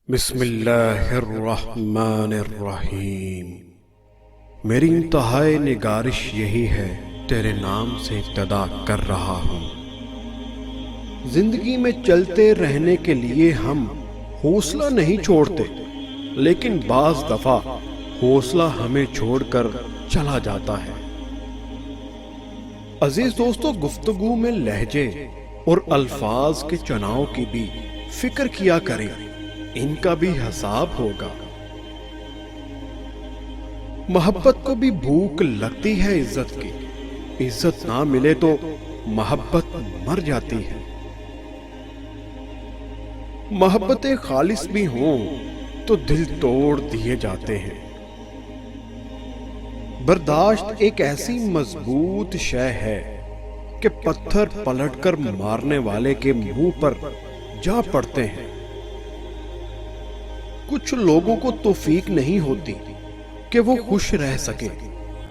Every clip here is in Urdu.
بسم اللہ الرحمن الرحیم۔ میری انتہائی نگارش یہی ہے، تیرے نام سے ابتدا کر رہا ہوں۔ زندگی میں چلتے رہنے کے لیے ہم حوصلہ نہیں چھوڑتے، لیکن بعض دفعہ حوصلہ ہمیں چھوڑ کر چلا جاتا ہے۔ عزیز دوستو، گفتگو میں لہجے اور الفاظ کے چناؤ کی بھی فکر کیا کریں، ان کا بھی حساب ہوگا۔ محبت کو بھی بھوک لگتی ہے عزت کی، عزت نہ ملے تو محبت مر جاتی ہے۔ محبتیں خالص بھی ہوں تو دل توڑ دیے جاتے ہیں۔ برداشت ایک ایسی مضبوط شے ہے کہ پتھر پلٹ کر مارنے والے کے منہ پر جا پڑتے ہیں۔ کچھ لوگوں کو توفیق نہیں ہوتی کہ وہ خوش رہ سکیں،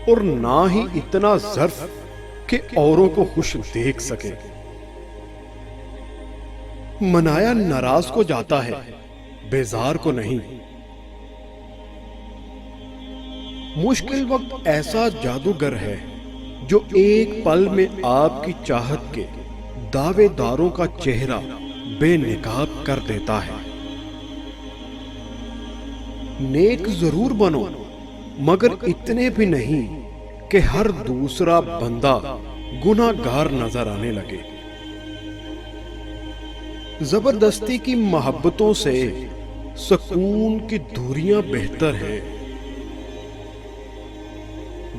اور نہ ہی اتنا ظرف کہ اوروں کو خوش دیکھ سکیں۔ منایا ناراض کو جاتا ہے، بیزار کو نہیں۔ مشکل وقت ایسا جادوگر ہے جو ایک پل میں آپ کی چاہت کے دعوے داروں کا چہرہ بے نقاب کر دیتا ہے۔ نیک ضرور بنو، مگر اتنے بھی نہیں کہ ہر دوسرا بندہ گناہ گار نظر آنے لگے۔ زبردستی کی محبتوں سے سکون کی دوریاں بہتر ہیں۔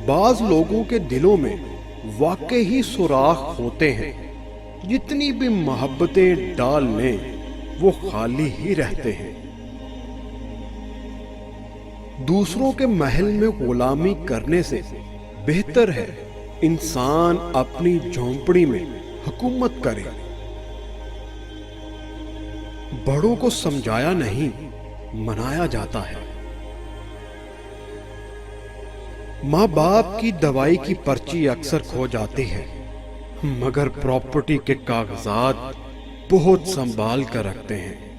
بعض لوگوں کے دلوں میں واقعی سوراخ ہوتے ہیں، جتنی بھی محبتیں ڈال لیں وہ خالی ہی رہتے ہیں۔ دوسروں کے محل میں غلامی کرنے سے بہتر ہے انسان اپنی جھونپڑی میں حکومت کرے۔ بڑوں کو سمجھایا نہیں، منایا جاتا ہے۔ ماں باپ کی دوائی کی پرچی اکثر کھو جاتی ہے، مگر پراپرٹی کے کاغذات بہت سنبھال کر رکھتے ہیں۔